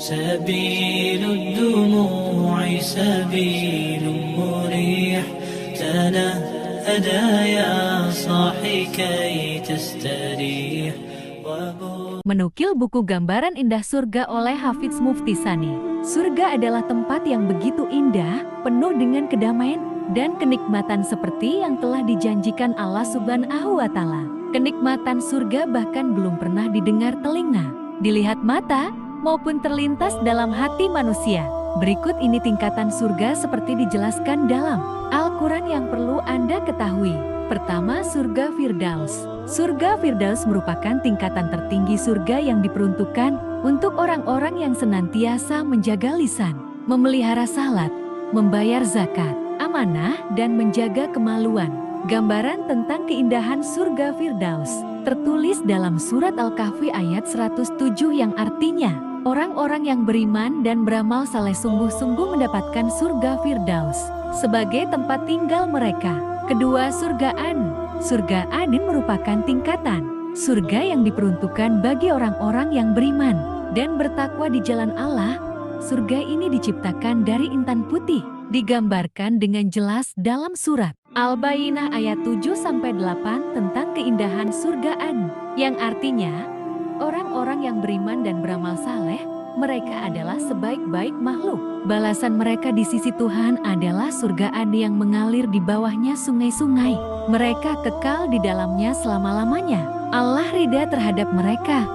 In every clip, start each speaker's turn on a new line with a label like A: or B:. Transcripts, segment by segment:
A: سبيل الدموع سبيل مريح تنهدى يا صاحي كي تستريح.
B: Menukil buku gambaran indah surga oleh Hafidz Mufti Tsani. Surga adalah tempat yang begitu indah, penuh dengan kedamaian dan kenikmatan seperti yang telah dijanjikan Allah Subhanahu wa Ta'ala. Kenikmatan surga bahkan belum pernah didengar telinga, dilihat mata, maupun terlintas dalam hati manusia. Berikut ini tingkatan surga seperti dijelaskan dalam Al-Quran yang perlu Anda ketahui. Pertama, surga Firdaus. Surga Firdaus merupakan tingkatan tertinggi surga yang diperuntukkan untuk orang-orang yang senantiasa menjaga lisan, memelihara salat, membayar zakat, amanah, dan menjaga kemaluan. Gambaran tentang keindahan surga Firdaus tertulis dalam surat Al-Kahfi ayat 107 yang artinya, orang-orang yang beriman dan beramal saleh sungguh-sungguh mendapatkan surga Firdaus sebagai tempat tinggal mereka. Kedua, surga Adn. Surga Adn merupakan tingkatan surga yang diperuntukkan bagi orang-orang yang beriman dan bertakwa di jalan Allah. Surga ini diciptakan dari intan putih, digambarkan dengan jelas dalam surat Al-Bayyinah ayat 7-8 tentang keindahan surga Adn, yang artinya, orang-orang yang beriman dan beramal saleh, mereka adalah sebaik-baik makhluk. Balasan mereka di sisi Tuhan adalah surga Adn yang mengalir di bawahnya sungai-sungai. Mereka kekal di dalamnya selama-lamanya. Allah ridha terhadap mereka,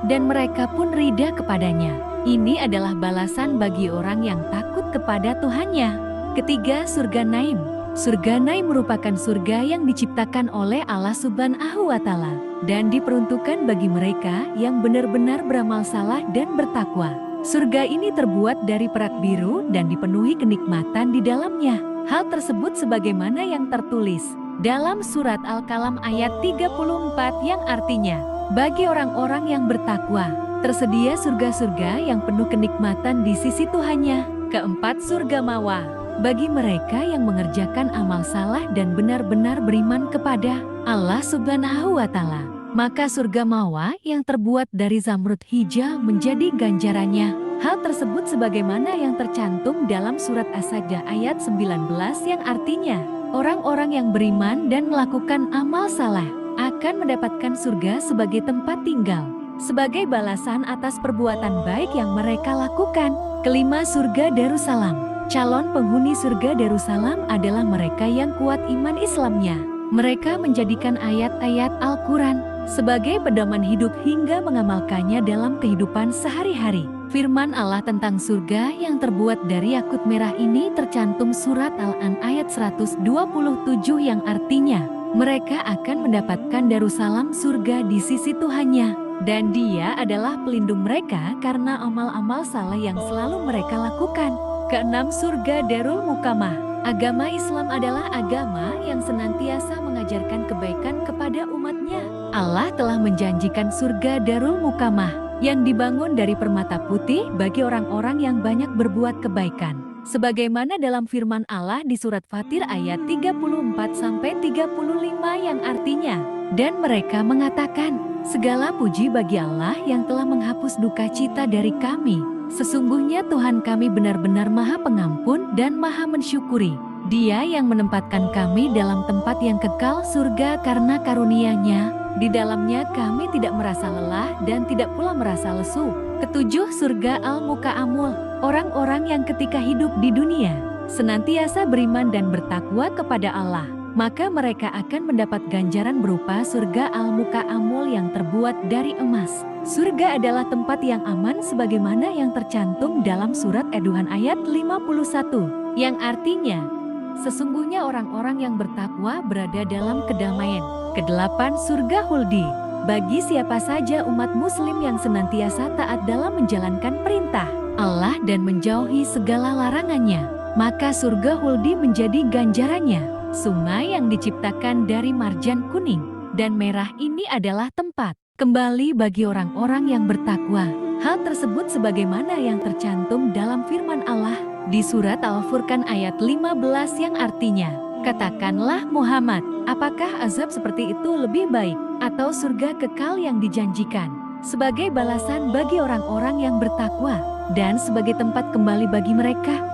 B: dan mereka pun ridha kepadanya. Ini adalah balasan bagi orang yang takut kepada Tuhannya. Ketiga, surga Naim. Surga Naim merupakan surga yang diciptakan oleh Allah Subhanahu wa Ta'ala dan diperuntukkan bagi mereka yang benar-benar beramal saleh dan bertakwa. Surga ini terbuat dari perak biru dan dipenuhi kenikmatan di dalamnya. Hal tersebut sebagaimana yang tertulis dalam surat Al-Qalam ayat 34 yang artinya, bagi orang-orang yang bertakwa, tersedia surga-surga yang penuh kenikmatan di sisi Tuhannya. Keempat, surga Mawa. Bagi mereka yang mengerjakan amal saleh dan benar-benar beriman kepada Allah Subhanahu wa Ta'ala, maka surga Mawa yang terbuat dari zamrud hijau menjadi ganjarannya. Hal tersebut sebagaimana yang tercantum dalam surat As-Sajdah ayat 19 yang artinya, orang-orang yang beriman dan melakukan amal saleh akan mendapatkan surga sebagai tempat tinggal, sebagai balasan atas perbuatan baik yang mereka lakukan. Kelima, surga Darussalam. Calon penghuni surga Darussalam adalah mereka yang kuat iman Islamnya. Mereka menjadikan ayat-ayat Al-Quran sebagai pedoman hidup hingga mengamalkannya dalam kehidupan sehari-hari. Firman Allah tentang surga yang terbuat dari yakut merah ini tercantum surat Al-An ayat 127 yang artinya, mereka akan mendapatkan Darussalam surga di sisi Tuhannya, dan Dia adalah pelindung mereka karena amal-amal saleh yang selalu mereka lakukan. Keenam, surga Darul Mukamah. Agama Islam adalah agama yang senantiasa mengajarkan kebaikan kepada umatnya. Allah telah menjanjikan surga Darul Mukamah yang dibangun dari permata putih bagi orang-orang yang banyak berbuat kebaikan. Sebagaimana dalam firman Allah di surat Fatir ayat 34-35 yang artinya, dan mereka mengatakan, segala puji bagi Allah yang telah menghapus duka cita dari kami. Sesungguhnya Tuhan kami benar-benar Maha Pengampun dan Maha Mensyukuri. Dia yang menempatkan kami dalam tempat yang kekal surga karena karunia-Nya. Di dalamnya kami tidak merasa lelah dan tidak pula merasa lesu. Ketujuh, surga Al-Muka'amul. Orang-orang yang ketika hidup di dunia senantiasa beriman dan bertakwa kepada Allah, maka mereka akan mendapat ganjaran berupa surga Al-Muka'amul yang terbuat dari emas. Surga adalah tempat yang aman sebagaimana yang tercantum dalam surat Ad-Duhan ayat 51, yang artinya, sesungguhnya orang-orang yang bertakwa berada dalam kedamaian. Kedelapan, surga Khuldi. Bagi siapa saja umat muslim yang senantiasa taat dalam menjalankan perintah Allah dan menjauhi segala larangannya, maka surga Khuldi menjadi ganjarannya. Sungai yang diciptakan dari marjan kuning dan merah ini adalah tempat kembali bagi orang-orang yang bertakwa. Hal tersebut sebagaimana yang tercantum dalam firman Allah di surat Al-Furqan ayat 15 yang artinya, katakanlah Muhammad, apakah azab seperti itu lebih baik atau surga kekal yang dijanjikan sebagai balasan bagi orang-orang yang bertakwa? dan sebagai tempat kembali bagi mereka.